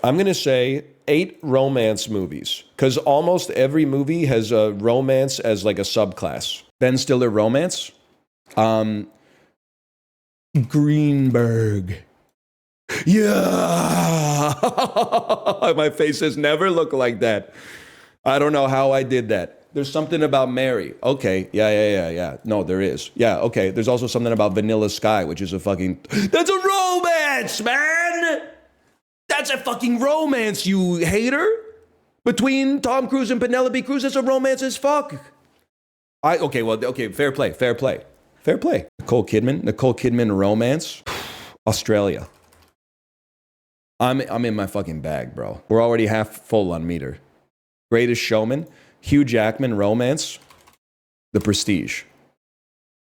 I'm going to say 8 romance movies, because almost every movie has a romance as like a subclass. Ben Stiller romance. Greenberg. Yeah. My face has never looked like that. I don't know how I did that. There's something about Mary. Okay. Yeah. No, there is. Yeah, okay. There's also something about Vanilla Sky, which is a fucking... That's a romance, man! That's a fucking romance, you hater! Between Tom Cruise and Penelope Cruz, that's a romance as fuck. Okay, fair play. Nicole Kidman romance. Australia. I'm in my fucking bag, bro. We're already half full on meter. Greatest Showman. Hugh Jackman romance. The Prestige.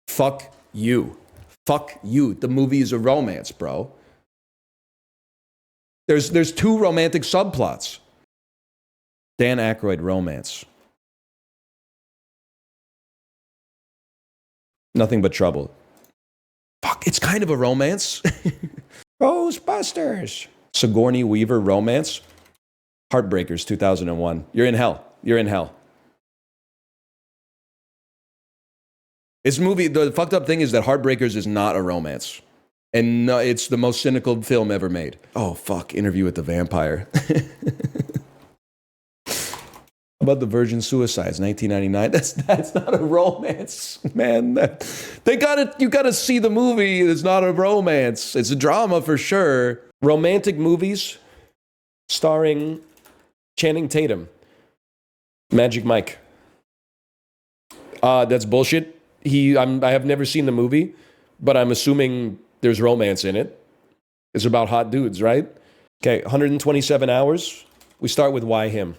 Fuck you. The movie is a romance, bro. There's 2 romantic subplots. Dan Aykroyd romance. Nothing But Trouble. Fuck, it's kind of a romance. Ghostbusters. Sigourney Weaver romance. Heartbreakers 2001. You're in hell. This movie, the fucked up thing is that Heartbreakers is not a romance. And no, it's the most cynical film ever made. Oh, fuck. Interview with the Vampire. About the Virgin Suicides, 1999. That's not a romance, man. You gotta see the movie. It's not a romance. It's a drama for sure. Romantic movies starring Channing Tatum. Magic Mike. That's bullshit. I have never seen the movie, but I'm assuming there's romance in it. It's about hot dudes, right? Okay, 127 hours. We start with Why Him?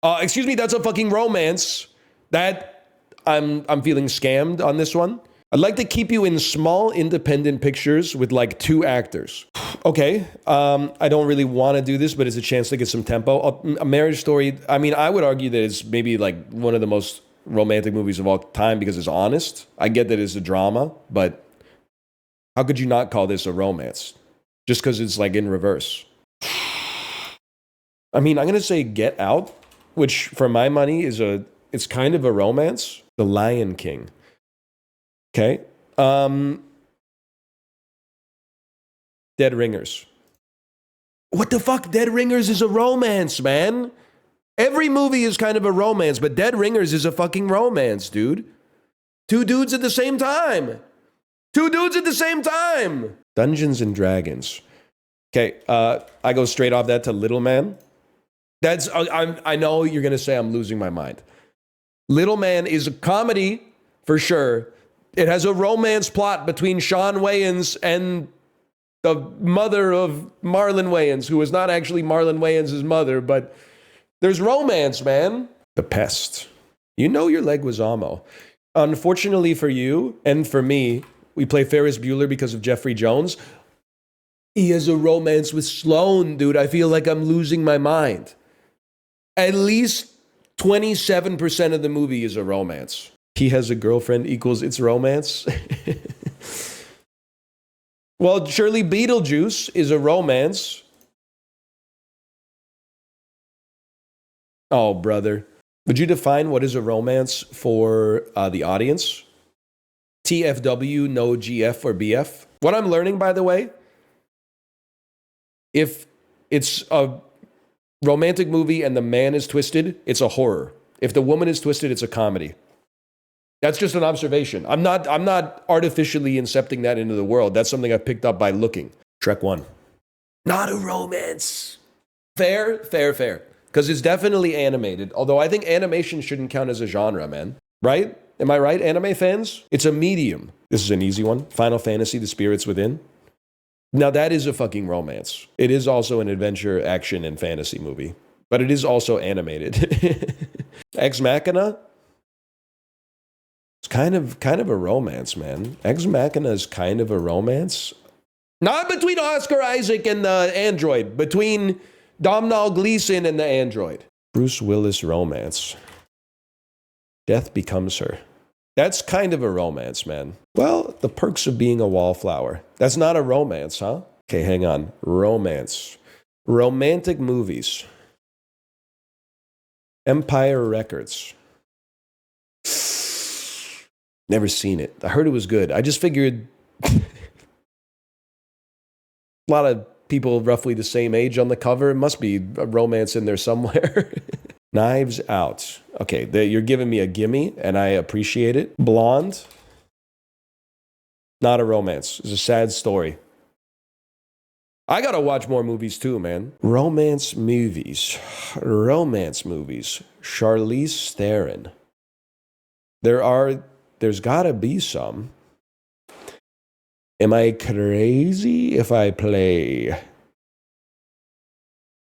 Excuse me, that's a fucking romance. That I'm feeling scammed on this one. I'd like to keep you in small independent pictures with like 2 actors. Okay, I don't really want to do this, but it's a chance to get some tempo. A Marriage Story, I mean, I would argue that it's maybe like one of the most romantic movies of all time because it's honest. I get that it's a drama, but how could you not call this a romance? Just because it's like in reverse. I mean, I'm going to say Get Out, which for my money it's kind of a romance. The Lion King. Okay. Dead Ringers. What the fuck? Dead Ringers is a romance, man. Every movie is kind of a romance, but Dead Ringers is a fucking romance, dude. 2 dudes at the same time. Dungeons and Dragons. Okay, I go straight off that to Little Man. I know you're going to say I'm losing my mind. Little Man is a comedy, for sure. It has a romance plot between Sean Wayans and the mother of Marlon Wayans, who is not actually Marlon Wayans' mother, but there's romance, man. The Pest. You know your leg was Amo. Unfortunately for you and for me, we play Ferris Bueller because of Jeffrey Jones. He has a romance with Sloane, dude. I feel like I'm losing my mind. At least 27% of the movie is a romance. He has a girlfriend equals it's romance. Well, surely Beetlejuice is a romance. Oh, brother. Would you define what is a romance for the audience? TFW, no GF or BF. What I'm learning, by the way, if it's a romantic movie and the man is twisted, it's a horror. If the woman is twisted, it's a comedy. That's just an observation. I'm not artificially incepting that into the world. That's something I picked up by looking. Shrek 1. Not a romance. Fair. Because it's definitely animated. Although I think animation shouldn't count as a genre, man. Right? Am I right, anime fans? It's a medium. This is an easy one. Final Fantasy, The Spirits Within. Now that is a fucking romance. It is also an adventure, action, and fantasy movie. But it is also animated. Ex Machina? It's kind of a romance, man. Ex Machina is kind of a romance. Not between Oscar Isaac and the android. Between Domhnall Gleeson and the android. Bruce Willis romance. Death Becomes Her. That's kind of a romance, man. Well, The Perks of Being a Wallflower. That's not a romance, huh? Okay, hang on. Romance. Romantic movies. Empire Records. Never seen it. I heard it was good. I just figured a lot of people roughly the same age on the cover. It must be a romance in there somewhere. Knives Out. Okay, you're giving me a gimme, and I appreciate it. Blonde. Not a romance. It's a sad story. I gotta watch more movies too, man. Romance movies. Romance movies. Charlize Theron. There's gotta be some. Am I crazy if I play?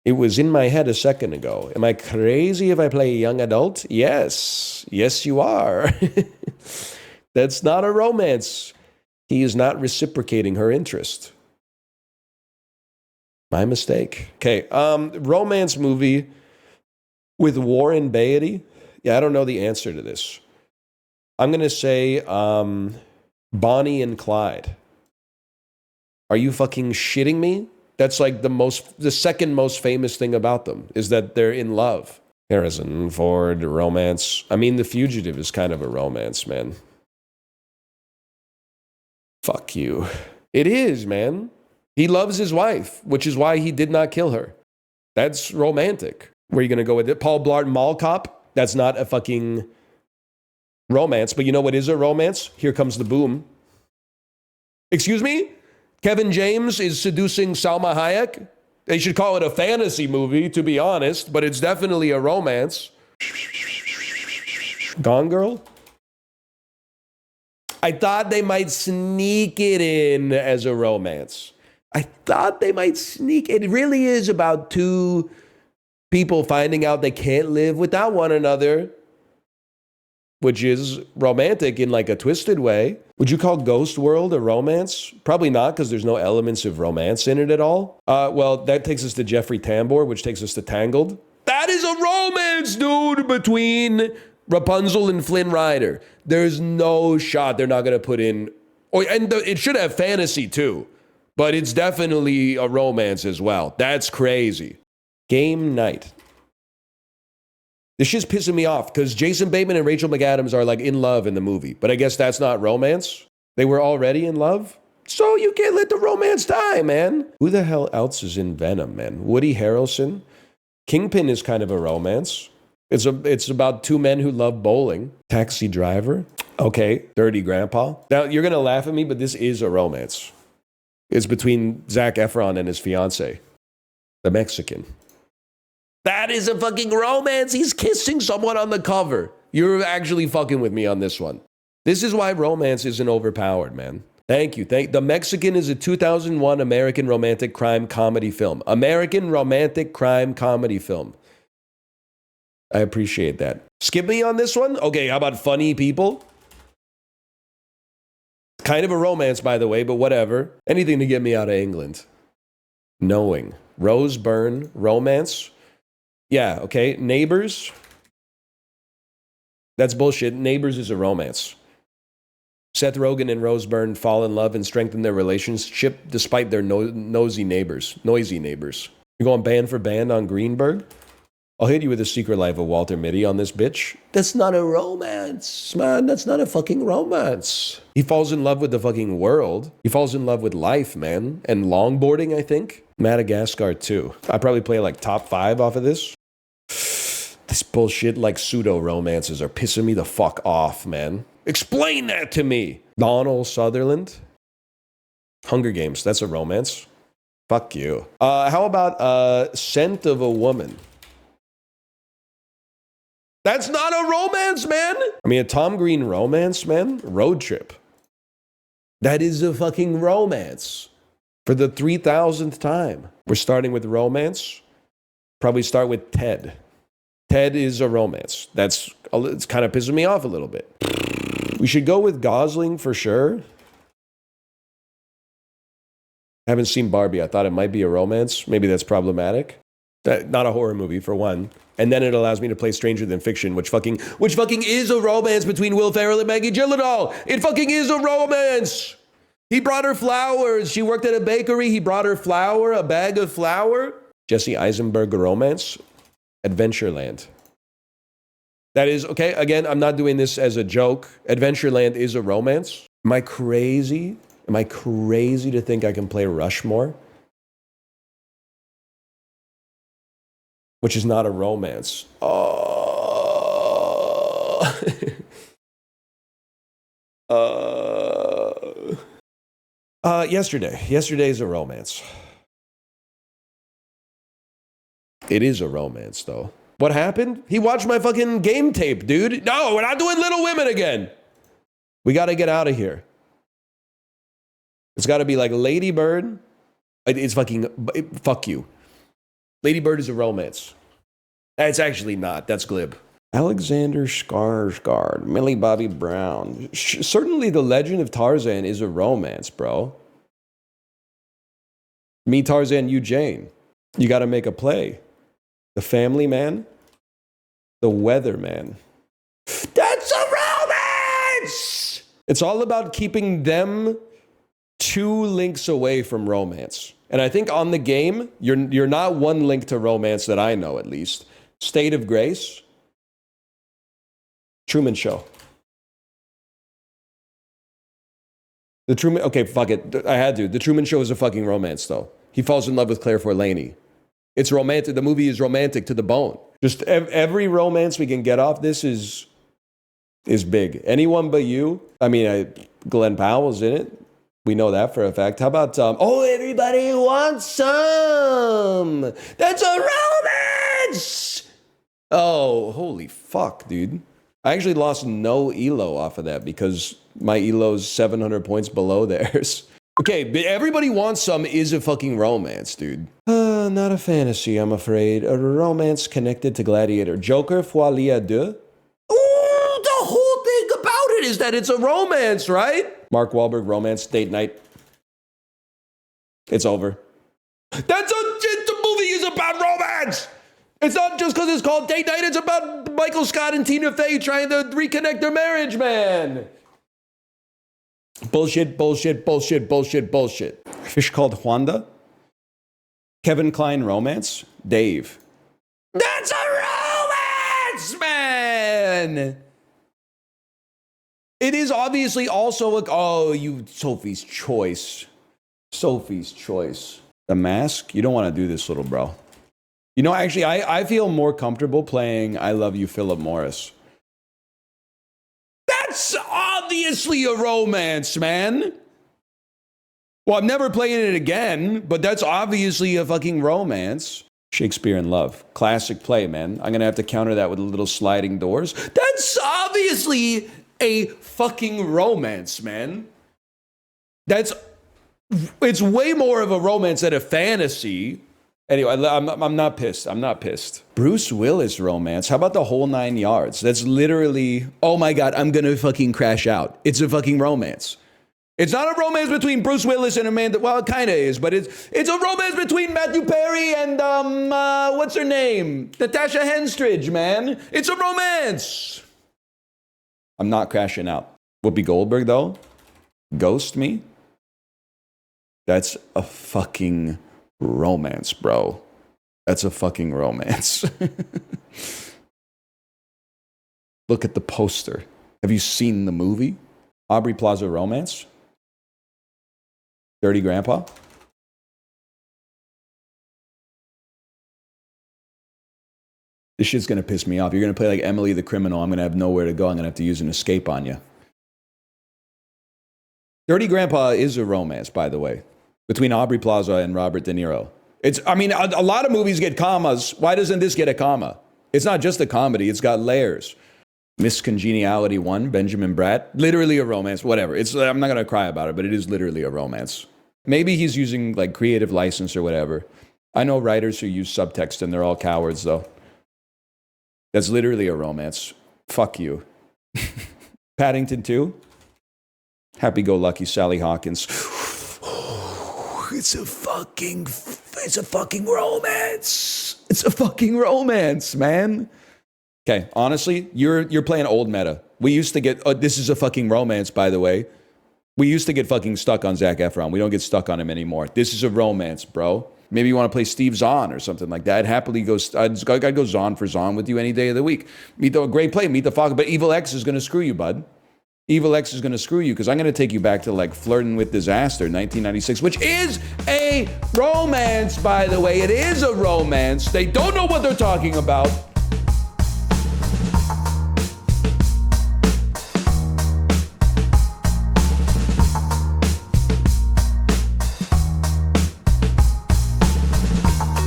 It was in my head a second ago. Am I crazy if I play a young adult? Yes. Yes, you are. That's not a romance. He is not reciprocating her interest. My mistake. Okay, romance movie with Warren Beatty. Yeah, I don't know the answer to this. I'm going to say Bonnie and Clyde. Are you fucking shitting me? That's like the second most famous thing about them is that they're in love. Harrison Ford, romance. I mean, The Fugitive is kind of a romance, man. Fuck you. It is, man. He loves his wife, which is why he did not kill her. That's romantic. Where are you going to go with it? Paul Blart Mall Cop? That's not a fucking romance. But you know what is a romance? Here comes the boom. Excuse me? Kevin James is seducing Salma Hayek? They should call it a fantasy movie, to be honest, but it's definitely a romance. Gone Girl? I thought they might sneak it in as a romance. I thought they might sneak. It really is about two people finding out they can't live without one another, which is romantic in like a twisted way. Would you call Ghost World a romance? Probably not, because there's no elements of romance in it at all. Well, that takes us to Jeffrey Tambor, which takes us to Tangled. That is a romance, dude, between Rapunzel and Flynn Rider. There's no shot they're not going to put in. It should have fantasy too. But it's definitely a romance as well. That's crazy. Game Night. This shit's pissing me off because Jason Bateman and Rachel McAdams are like in love in the movie. But I guess that's not romance. They were already in love. So you can't let the romance die, man. Who the hell else is in Venom, man? Woody Harrelson. Kingpin is kind of a romance. It's about two men who love bowling. Taxi Driver. Okay. Dirty Grandpa. Now, you're going to laugh at me, but this is a romance. It's between Zac Efron and his fiance, the Mexican. That is a fucking romance. He's kissing someone on the cover. You're actually fucking with me on this one. This is why romance isn't overpowered, man. Thank you. The Mexican is a 2001 American romantic crime comedy film. American romantic crime comedy film. I appreciate that. Skip me on this one? Okay, how about Funny People? Kind of a romance, by the way, but whatever. Anything to get me out of England. Knowing. Rose Byrne, romance. Yeah, okay. Neighbors. That's bullshit. Neighbors is a romance. Seth Rogen and Rose Byrne fall in love and strengthen their relationship despite their noisy neighbors. You're going band for band on Greenberg? I'll hit you with a Secret Life of Walter Mitty on this bitch. That's not a romance, man. That's not a fucking romance. He falls in love with the fucking world. He falls in love with life, man. And longboarding, I think. Madagascar 2. I probably play like top 5 off of this. This bullshit like pseudo-romances are pissing me the fuck off, man. Explain that to me. Donald Sutherland. Hunger Games. That's a romance. Fuck you. How about Scent of a Woman? That's not a romance, man. I mean, a Tom Green romance, man. Road Trip. That is a fucking romance. For the 3,000th time. We're starting with romance. Probably start with Ted. Ted is a romance. It's kind of pissing me off a little bit. We should go with Gosling for sure. Haven't seen Barbie. I thought it might be a romance. Maybe that's problematic. Not a horror movie, for one. And then it allows me to play Stranger Than Fiction, which fucking is a romance between Will Ferrell and Maggie Gyllenhaal. It fucking is a romance. He brought her flowers. She worked at a bakery. He brought her flour, a bag of flour. Jesse Eisenberg romance. Adventureland. That is, okay, again, I'm not doing this as a joke. Adventureland is a romance. Am I crazy? Am I crazy to think I can play Rushmore? Which is not a romance. Yesterday. Yesterday is a romance. It is a romance, though. What happened? He watched my fucking game tape, dude. No, we're not doing Little Women again. We got to get out of here. It's got to be like Lady Bird. It's fucking, fuck you. Lady Bird is a romance. It's actually not. That's glib. Alexander Skarsgård, Millie Bobby Brown. Certainly The Legend of Tarzan is a romance, bro. Me, Tarzan, you, Jane. You got to make a play. The Family Man. The Weatherman. That's a romance! It's all about keeping them 2 links away from romance. And I think on the game, you're not 1 link to romance that I know, at least. State of Grace. Truman Show. Okay, fuck it. I had to. The Truman Show is a fucking romance, though. He falls in love with Claire Forlaney. It's romantic. The movie is romantic to the bone. Just every romance we can get off this is big. Anyone But You. I mean, Glenn Powell's in it. We know that for a fact. How about, oh, everybody wants some. That's a romance. Oh, holy fuck, dude. I actually lost no ELO off of that because my ELO's 700 points below theirs. Okay, but Everybody Wants Some is a fucking romance, dude. Not a fantasy, I'm afraid. A romance connected to Gladiator. Joker, Folie à Deux. Oh, the whole thing about it is that it's a romance, right? Mark Wahlberg, romance, date night. It's over. The movie is about romance! It's not just because it's called date night, it's about Michael Scott and Tina Fey trying to reconnect their marriage, man. Bullshit, bullshit, bullshit, bullshit, bullshit. Fish Called Wanda. Kevin Kline romance. Dave. That's a romance, man! It is obviously also Sophie's Choice. Sophie's Choice. The Mask? You don't want to do this, little bro. You know, actually, I feel more comfortable playing I Love You, Philip Morris. That's obviously a romance, man. Well, I'm never playing it again, but that's obviously a fucking romance. Shakespeare in Love. Classic play, man. I'm going to have to counter that with little sliding doors. That's obviously a fucking romance, man. It's way more of a romance than a fantasy. Anyway, I'm not pissed. I'm not pissed. Bruce Willis romance. How about The Whole 9 Yards? That's literally, oh my God, I'm going to fucking crash out. It's a fucking romance. It's not a romance between Bruce Willis and Amanda. Well, it kind of is, but it's a romance between Matthew Perry and, what's her name? Natasha Henstridge, man. It's a romance. I'm not crashing out. Whoopi Goldberg, though? Ghost Me? That's a fucking romance, bro. That's a fucking romance. Look at the poster. Have you seen the movie? Aubrey Plaza romance? Dirty Grandpa? This shit's gonna piss me off. You're gonna play like Emily the Criminal. I'm gonna have nowhere to go. I'm gonna have to use an escape on you. Dirty Grandpa is a romance, by the way, between Aubrey Plaza and Robert De Niro. A lot of movies get commas. Why doesn't this get a comma? It's not just a comedy. It's got layers. Miss Congeniality 1, Benjamin Bratt. Literally a romance, whatever. I'm not going to cry about it, but it is literally a romance. Maybe he's using like creative license or whatever. I know writers who use subtext and they're all cowards, though. That's literally a romance. Fuck you. Paddington 2. Happy-go-lucky Sally Hawkins. It's a fucking romance. It's a fucking romance, man. Okay, honestly, you're playing old meta. We used to get, this is a fucking romance, by the way. We used to get fucking stuck on Zac Efron. We don't get stuck on him anymore. This is a romance, bro. Maybe you want to play Steve Zahn or something like that. I'd happily go. I'd go Zahn for Zahn with you any day of the week. Meet the great play. Meet the Fox. But Evil X is going to screw you, bud. Evil X is going to screw you because I'm going to take you back to like Flirting with Disaster, 1996, which is a romance, by the way. It is a romance. They don't know what they're talking about.